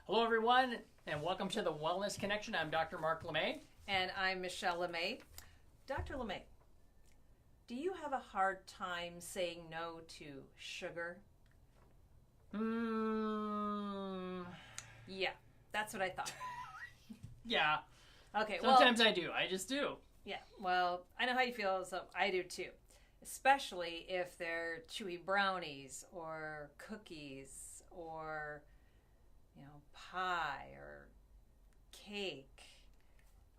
Hello, everyone, and welcome to the Wellness Connection. I'm Dr. Mark LeMay. And I'm Michelle LeMay. Dr. LeMay, do you have a hard time saying no to sugar? Yeah, that's what I thought. Yeah. Okay, Sometimes I do. I just do. Yeah, well, I know how you feel, so I do too. Especially if they're chewy brownies or cookies or, pie or cake.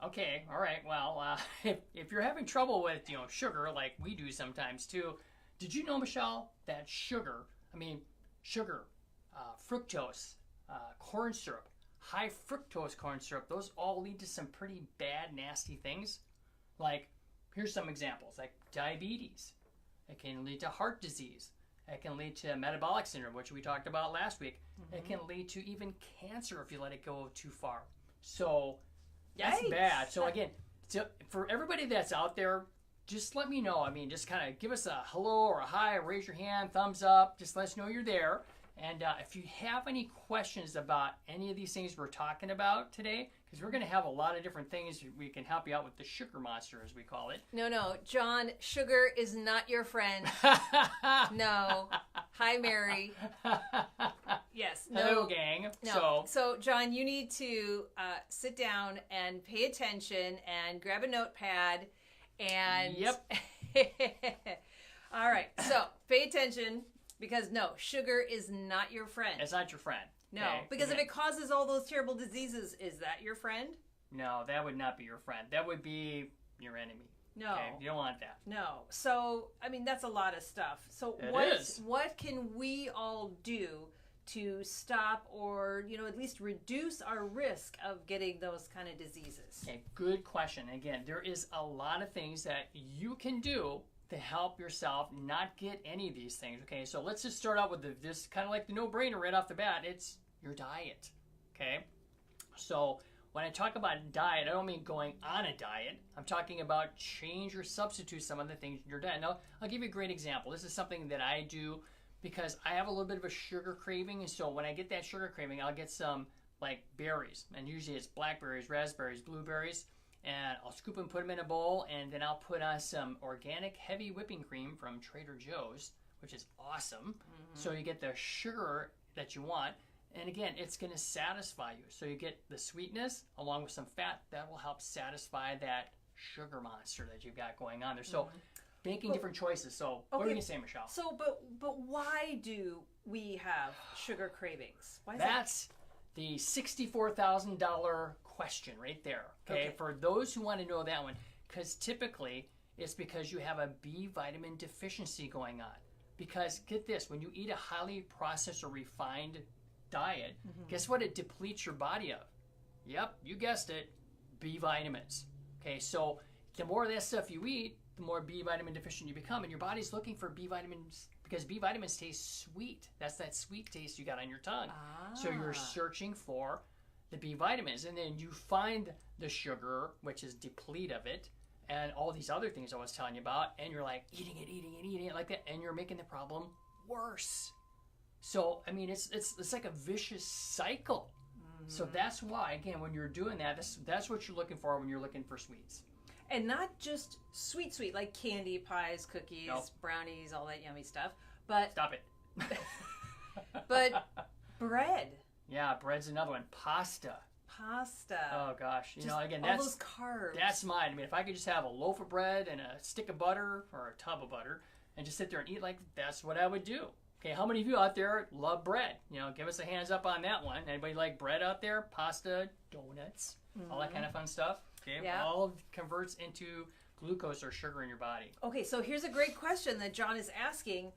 Okay, all right. Well, if you're having trouble with, sugar like we do sometimes too, did you know, Michelle, that sugar, fructose, corn syrup, high fructose corn syrup, those all lead to some pretty bad, nasty things. Like, here's some examples, like diabetes. It can lead to heart disease. It can lead to metabolic syndrome, which we talked about last week. Mm-hmm. It can lead to even cancer if you let it go too far. So that's Yikes. bad. So again, for everybody that's out there, just let me know. I mean, just kind of give us a hello or a hi, raise your hand, thumbs up. Just let us know you're there. And if you have any questions about any of these things we're talking about today, because we're going to have a lot of different things we can help you out with the sugar monster, as we call it. No, John, sugar is not your friend. No. Hi, Mary. Yes. No. Hello, gang. No. So, John, you need to sit down and pay attention and grab a notepad and... Yep. All right. So, pay attention because, no, sugar is not your friend. It's not your friend. No, okay? because if it causes all those terrible diseases, is that your friend? No, that would not be your friend. That would be your enemy. No. Okay? You don't want that. No. So, I mean, that's a lot of stuff. So what can we all do to stop or, at least reduce our risk of getting those kind of diseases? Okay, good question. Again, there is a lot of things that you can do to help yourself not get any of these things. Okay, so let's just start out with this kind of like the no-brainer right off the bat. It's your diet. Okay, so when I talk about diet, I don't mean going on a diet. I'm talking about change or substitute some of the things in your diet. Now, I'll give you a great example. This is something that I do because I have a little bit of a sugar craving, and so when I get that sugar craving, I'll get some like berries, and usually it's blackberries, raspberries, blueberries, and I'll scoop them, put them in a bowl, and then I'll put on some organic heavy whipping cream from Trader Joe's, which is awesome. Mm-hmm. So you get the sugar that you want, and again, it's going to satisfy you. So you get the sweetness along with some fat that will help satisfy that sugar monster that you've got going on there. So making different choices. So what are you going to say, Michelle? So, but why do we have sugar cravings? Why is That's the $64,000 question right there. Okay, for those who want to know that one, because typically it's because you have a B vitamin deficiency going on. Because get this, when you eat a highly processed or refined diet, guess what it depletes your body of? Yep, you guessed it, B vitamins. Okay, so the more of that stuff you eat, the more B vitamin deficient you become, and your body's looking for B vitamins because B vitamins taste sweet. That's that sweet taste you got on your tongue. So you're searching for the B vitamins, and then you find the sugar, which is deplete of it, and all these other things I was telling you about, and you're like eating it like that, and you're making the problem worse. So I mean, it's like a vicious cycle. So that's why, again, when you're doing that, that's what you're looking for when you're looking for sweets. And not just sweet, like candy, pies, cookies, brownies, all that yummy stuff. But stop it. But bread. Yeah, bread's another one. Pasta. Oh gosh, again, all those carbs. That's mine. I mean, if I could just have a loaf of bread and a stick of butter or a tub of butter and just sit there and eat, like, that's what I would do. Okay, how many of you out there love bread? Give us a hands up on that one. Anybody like bread out there? Pasta, donuts, all that kind of fun stuff. Okay, all converts into glucose or sugar in your body. Okay, so here's a great question that John is asking.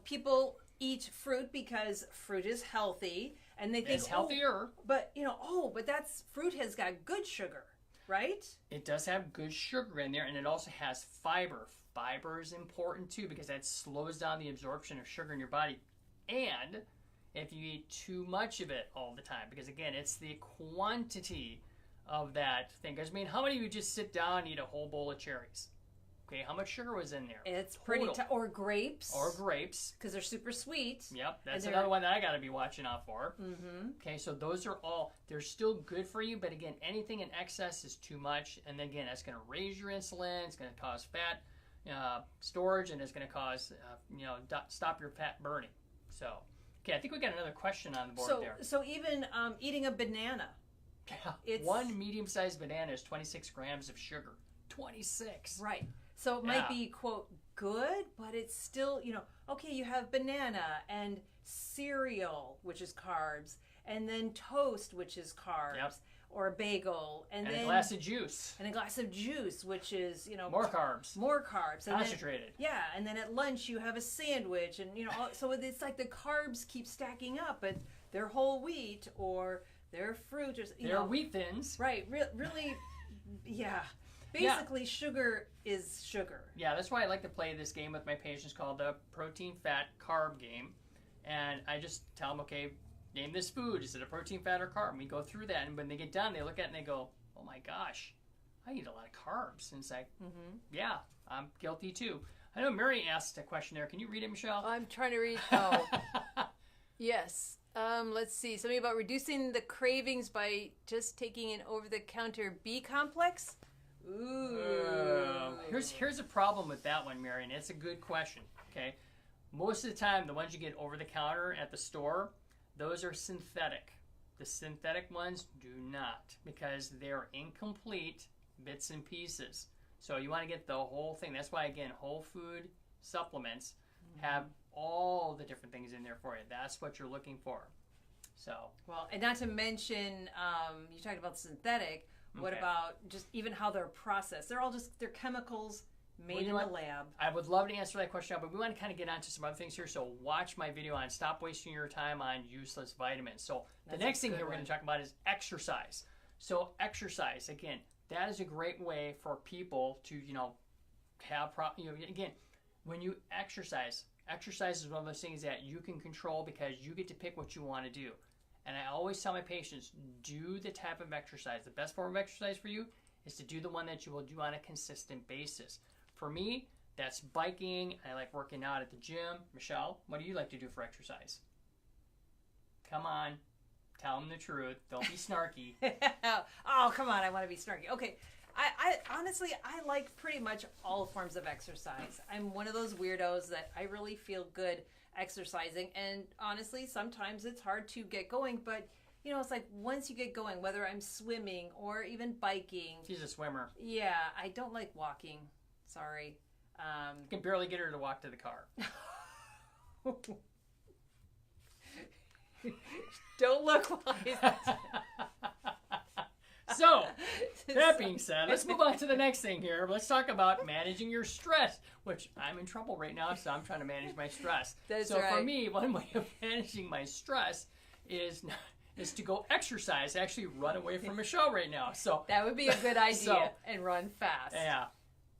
People eat fruit because fruit is healthy, and they think it's healthier. But but fruit has got good sugar, right? It does have good sugar in there, and it also has fiber. Fiber is important too because that slows down the absorption of sugar in your body. And if you eat too much of it all the time, because again, it's the quantity of that thing. Because I mean, how many of you just sit down and eat a whole bowl of cherries? Okay, how much sugar was in there? It's pretty or grapes. Or grapes. Because they're super sweet. Yep, that's another one that I got to be watching out for. Okay, so those are all, they're still good for you, but again, anything in excess is too much. And then again, that's going to raise your insulin. It's going to cause fat storage, and it's going to cause, stop your fat burning. So, okay, I think we got another question on the board there. So even eating a banana. Yeah, one medium-sized banana is 26 grams of sugar. 26. Right. So it might be, quote, good, but it's still, okay, you have banana and cereal, which is carbs, and then toast, which is carbs, or a bagel, and then a glass of juice. And a glass of juice, which is, more carbs. More carbs. And concentrated. Then, and then at lunch you have a sandwich, and, so it's like the carbs keep stacking up, but they're whole wheat or they're fruit. Or, they're wheat thins. Right. Really, yeah. Basically, sugar is sugar. Yeah, that's why I like to play this game with my patients called the protein, fat, carb game. And I just tell them, okay, name this food. Is it a protein, fat, or carb? And we go through that. And when they get done, they look at it and they go, oh my gosh, I eat a lot of carbs. And it's like, yeah, I'm guilty too. I know Mary asked a question there. Can you read it, Michelle? I'm trying to read. Oh, yes. Let's see. Something about reducing the cravings by just taking an over-the-counter B complex. Ooh. Here's a problem with that one, Mary, and it's a good question. Okay, most of the time, the ones you get over the counter at the store, those are synthetic. The synthetic ones do not, because they're incomplete bits and pieces. So you want to get the whole thing. That's why, again, whole food supplements have all the different things in there for you. That's what you're looking for. So well, and not to mention, you talked about synthetic. What about just even how they're processed? They're chemicals made in the lab. I would love to answer that question, but we want to kind of get on to some other things here. So watch my video on stop wasting your time on useless vitamins. So the next thing here we're going to talk about is exercise. So exercise, again, that is a great way for people to, have, again, when you exercise is one of those things that you can control because you get to pick what you want to do. And I always tell my patients, do the type of exercise. The best form of exercise for you is to do the one that you will do on a consistent basis. For me, that's biking. I like working out at the gym. Michelle, what do you like to do for exercise? Come on. Tell them the truth. Don't be snarky. Oh, come on. I want to be snarky. Okay. I honestly, I like pretty much all forms of exercise. I'm one of those weirdos that I really feel good exercising, and honestly sometimes it's hard to get going, but it's like once you get going, whether I'm swimming or even biking. She's a swimmer. Yeah, I don't like walking. Sorry. You can barely get her to walk to the car. Don't look wise. So, that being said, let's move on to the next thing here. Let's talk about managing your stress, which I'm in trouble right now, so I'm trying to manage my stress. That's right. For me, one way of managing my stress is to go exercise, actually run away from Michelle right now. So that would be a good idea, and run fast. Yeah,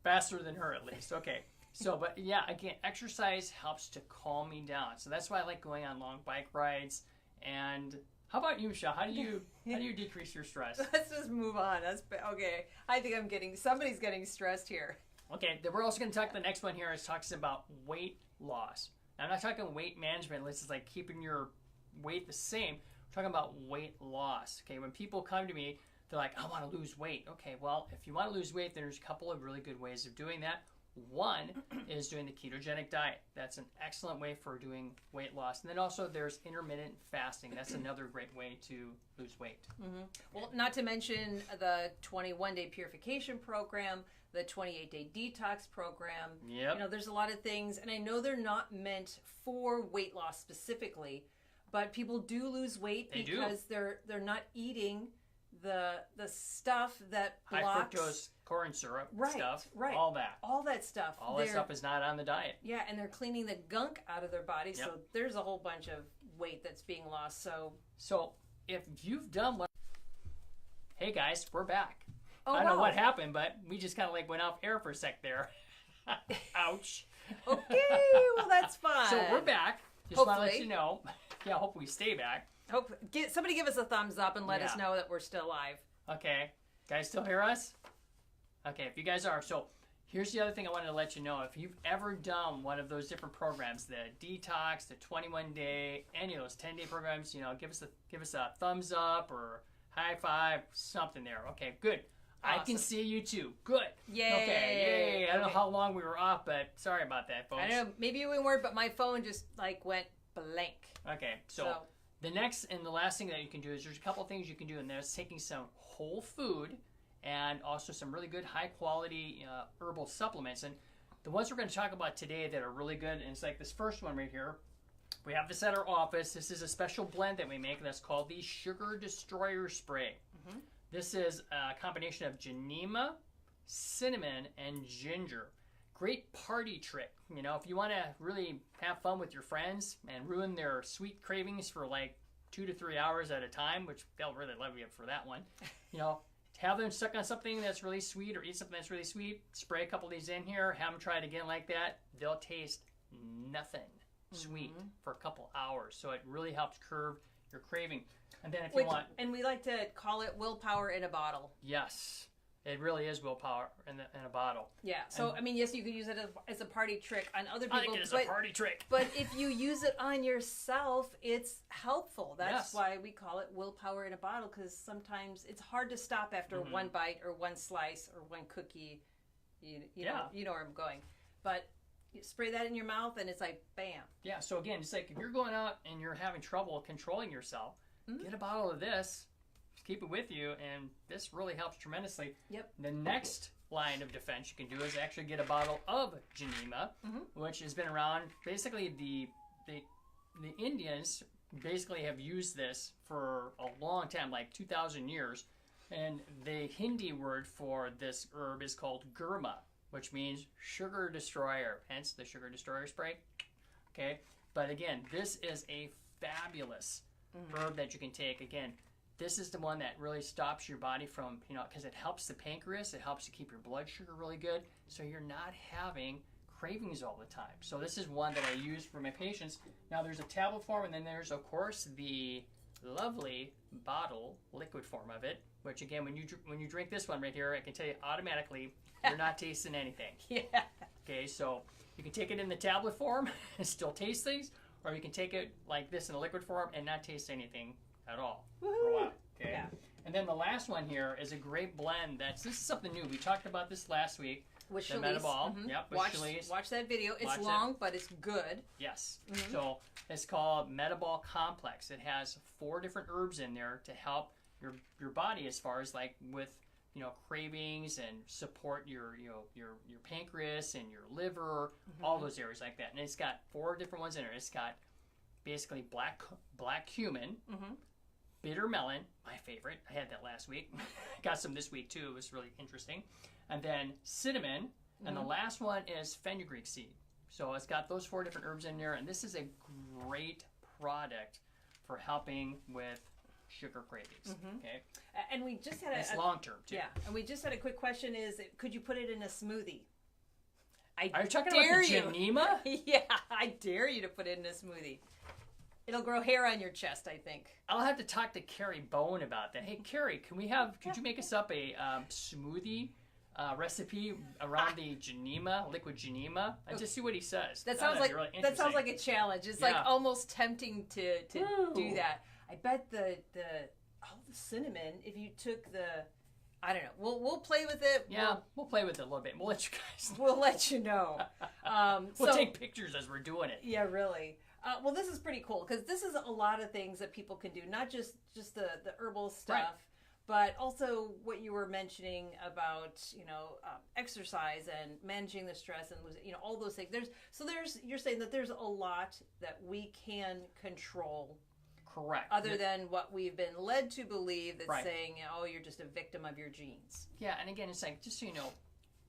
faster than her at least. Okay. So, but yeah, again, exercise helps to calm me down. So that's why I like going on long bike rides. And how about you, Michelle? How do you decrease your stress? Let's just move on. That's okay. I think somebody's getting stressed here. Okay, then we're also going to talk, the next one here is talks about weight loss. Now, I'm not talking weight management. This is like keeping your weight the same. We're talking about weight loss. Okay, when people come to me, they're like, I want to lose weight. Okay, well, if you want to lose weight, then there's a couple of really good ways of doing that. One is doing the ketogenic diet. That's an excellent way for doing weight loss. And then also there's intermittent fasting. That's another great way to lose weight. Mm-hmm. Well, not to mention the 21-day purification program, the 28-day detox program. Yep. There's a lot of things, and I know they're not meant for weight loss specifically, but people do lose weight because they're not eating the stuff that blocks high fructose corn syrup stuff, all that stuff. All that stuff is not on the diet. Yeah, and they're cleaning the gunk out of their body, so there's a whole bunch of weight that's being lost. So if you've done what... Hey guys, we're back. Oh, I don't know what happened, but we just kind of like went off air for a sec there. Ouch. Okay, well that's fine. So we're back. Just want to let you know. Yeah, hopefully we stay back. Somebody give us a thumbs up and let us know that we're still live. Okay. Guys still hear us? Okay, if you guys are. So Here's the other thing I wanted to let you know. If you've ever done one of those different programs, the detox, the 21-day, any of those 10-day programs, give us a thumbs up or high five, something there. Okay, good. Awesome. I can see you too. Good. Yay. Okay, yay. I don't know how long we were off, but sorry about that, folks. I don't know. Maybe we weren't, but my phone just went blank. Okay, so the next and the last thing that you can do is there's a couple things you can do, and that's taking some whole food and also some really good high-quality herbal supplements. And the ones we're going to talk about today that are really good, and it's like this first one right here. We have this at our office. This is a special blend that we make that's called the Sugar Destroyer Spray. Mm-hmm. This is a combination of Genema, cinnamon, and ginger. Great party trick. If you want to really have fun with your friends and ruin their sweet cravings for like 2 to 3 hours at a time, which they'll really love you for that one, have them stuck on something that's really sweet or eat something that's really sweet, spray a couple of these in here, have them try it again like that. They'll taste nothing sweet for a couple hours. So it really helps curb your craving. And then if you want... And we like to call it willpower in a bottle. Yes. It really is willpower in a bottle. Yeah. So, yes, you could use it as a party trick on other people. I think it is a party trick. But if you use it on yourself, it's helpful. That's why we call it willpower in a bottle, because sometimes it's hard to stop after one bite or one slice or one cookie. You know where I'm going. But you spray that in your mouth, and it's like, bam. Yeah. So, again, it's like if you're going out and you're having trouble controlling yourself, get a bottle of this. Keep it with you, and this really helps tremendously. Yep. The next line of defense you can do is actually get a bottle of Genema, which has been around. Basically, the Indians basically have used this for a long time, like 2,000 years. And the Hindi word for this herb is called gurma, which means sugar destroyer, hence the Sugar Destroyer Spray. Okay? But again, this is a fabulous herb that you can take. Again, this is the one that really stops your body from, because it helps the pancreas. It helps to keep your blood sugar really good, so you're not having cravings all the time. So this is one that I use for my patients. Now there's a tablet form, and then there's, of course, the lovely bottle liquid form of it, which again, when you drink this one right here, I can tell you automatically you're not tasting anything. Yeah. Okay, so you can take it in the tablet form and still taste things, or you can take it like this in a liquid form and not taste anything at all. Woo-hoo. For a while. Okay. Yeah. And then the last one here is a great blend. This is something new. We talked about this last week. With the Shalice. Metabol. Yep, with Shalice. Watch that video. It's long, but it's good. Yes. So it's called Metabol Complex. It has 4 different herbs in there to help your body as far as like with cravings and support your pancreas and your liver, all those areas like that. And it's got 4 different ones in there. It's got basically black cumin. Bitter melon, my favorite. I had that last week. Got some this week too. It was really interesting. And then cinnamon. And the last one is fenugreek seed. So it's got those 4 different herbs in there. And this is a great product for helping with sugar cravings. Okay. And we just had it's long term too. Yeah. And we just had a quick question: could you put it in a smoothie? Are you talking about the Genema? Yeah, I dare you to put it in a smoothie. It'll grow hair on your chest, I think. I'll have to talk to Carrie Bone about that. Hey, Carrie, could you make us up a smoothie recipe around the Genema, liquid Genema? And just see what he says. That sounds like a challenge. It's like almost tempting to do that. I bet the cinnamon, if you took I don't know. We'll play with it. Yeah, we'll play with it a little bit. We'll let you guys know. We'll let you know. We'll take pictures as we're doing it. Yeah, really. Well, this is pretty cool because this is a lot of things that people can do, not just the herbal stuff, but also what you were mentioning about exercise and managing the stress and losing, all those things. You're saying that there's a lot that we can control. Correct. Other than what we've been led to believe that's saying, you're just a victim of your genes. Yeah, and again, it's like, just so you know,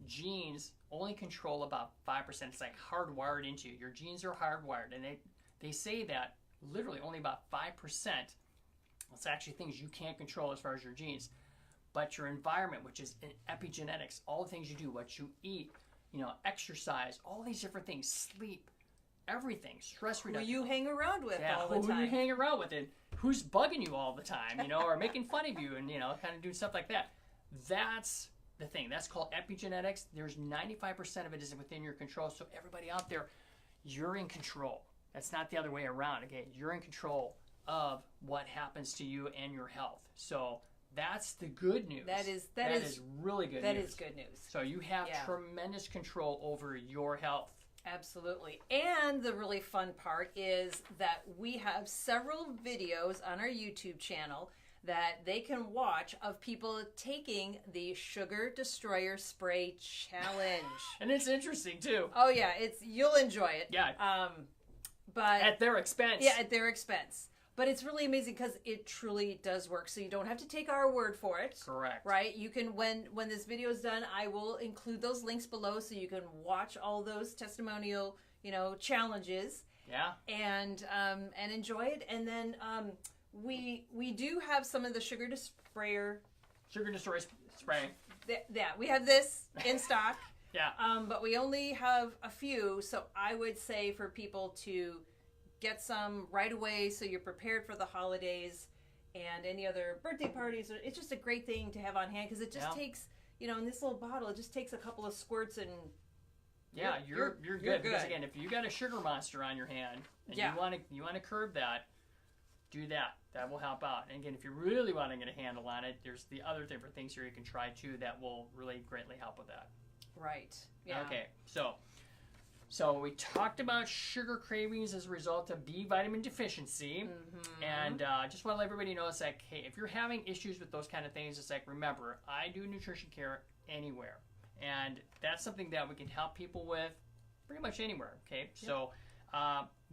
genes only control about 5%. It's like hardwired into you. Your genes are hardwired, and they say that literally only about 5%. It's actually things you can't control as far as your genes. But your environment, which is epigenetics, all the things you do, what you eat, exercise, all these different things, sleep, everything, stress reduction. Who you hang around with all the time. Who you hang around with, and who's bugging you all the time, or making fun of you, and kind of doing stuff like that. That's the thing. That's called epigenetics. There's 95% of it is within your control. So everybody out there, you're in control. That's not the other way around. Okay, you're in control of what happens to you and your health. So that's the good news. That is really good news. That is good news. So you have tremendous control over your health. Absolutely. And the really fun part is that we have several videos on our YouTube channel that they can watch of people taking the Sugar Destroyer Spray Challenge. And it's interesting too. Oh yeah, you'll enjoy it. Yeah. But at their expense. Yeah, at their expense. But it's really amazing because it truly does work. So you don't have to take our word for it. Correct. Right? You can, when this video is done, I will include those links below so you can watch all those testimonial, challenges. Yeah. And enjoy it. And then we do have some of the Sugar Destroyer spray. We have this in stock. Yeah. But we only have a few, so I would say for people to get some right away so you're prepared for the holidays and any other birthday parties. It's just a great thing to have on hand because it just takes, in this little bottle, it just takes a couple of squirts and you're good. Because again, if you got a sugar monster on your hand and you want to curb that, do that. That will help out. And again, if you really want to get a handle on it, there's the other different things here you can try too that will really greatly help with that. Right. Yeah. Okay. So we talked about sugar cravings as a result of B vitamin deficiency. Mm-hmm. And I just want to let everybody know, it's like, hey, if you're having issues with those kind of things, it's like, remember, I do nutrition care anywhere. And that's something that we can help people with pretty much anywhere, okay? Yep. So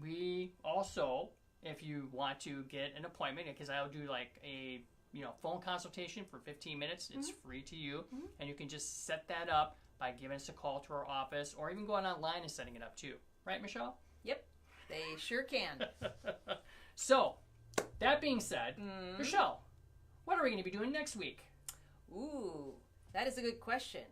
we also, if you want to get an appointment, because I'll do like a phone consultation for 15 minutes. It's free to you. Mm-hmm. And you can just set that up by giving us a call to our office or even going online and setting it up too. Right, Michelle? Yep, they sure can. So, that being said, Michelle, what are we going to be doing next week? Ooh, that is a good question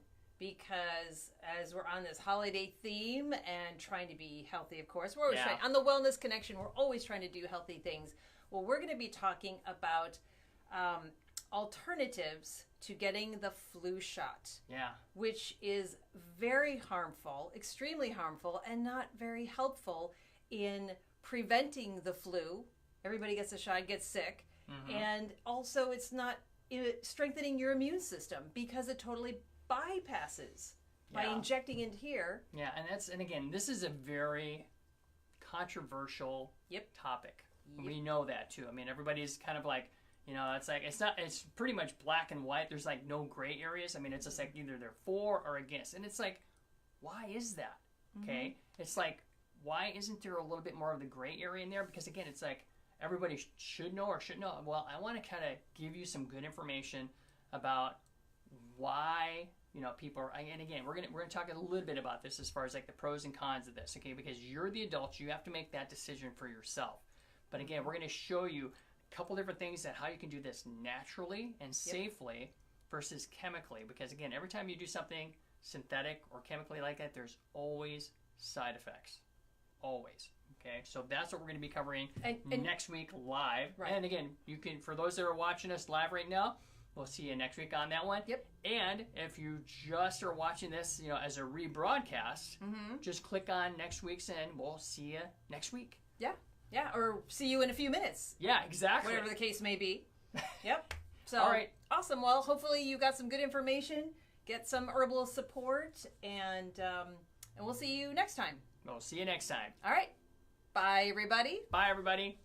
because as we're on this holiday theme and trying to be healthy, of course, we're always trying, on the Wellness Connection, we're always trying to do healthy things. Well, we're going to be talking about alternatives to getting the flu shot. Yeah. Which is very harmful, extremely harmful, and not very helpful in preventing the flu. Everybody gets a shot, gets sick. Mm-hmm. And also it's not strengthening your immune system because it totally bypasses by injecting into here. Yeah, and again, this is a very controversial topic. Yep. We know that too. I mean, everybody's kind of like, it's pretty much black and white. There's like no gray areas. I mean, it's just like either they're for or against. And it's like, why is that? Okay. Mm-hmm. It's like, why isn't there a little bit more of the gray area in there? Because again, it's like everybody should know or should know. Well, I want to kind of give you some good information about why, people are, and again, we're going to talk a little bit about this as far as like the pros and cons of this. Okay. Because you're the adults, you have to make that decision for yourself. But again, we're going to show you couple different things that how you can do this naturally and safely versus chemically, because again, every time you do something synthetic or chemically like that, there's always side effects, always. Okay, so that's what we're going to be covering next week live. Right. And again, you can, for those that are watching us live right now, we'll see you next week on that one. Yep. And if you just are watching this, as a rebroadcast, just click on next week's and we'll see you next week. Yeah. Yeah, or see you in a few minutes. Yeah, exactly. Whatever the case may be. Yep. So, all right. Awesome. Well, hopefully you got some good information, get some herbal support, and we'll see you next time. We'll see you next time. All right. Bye, everybody. Bye, everybody.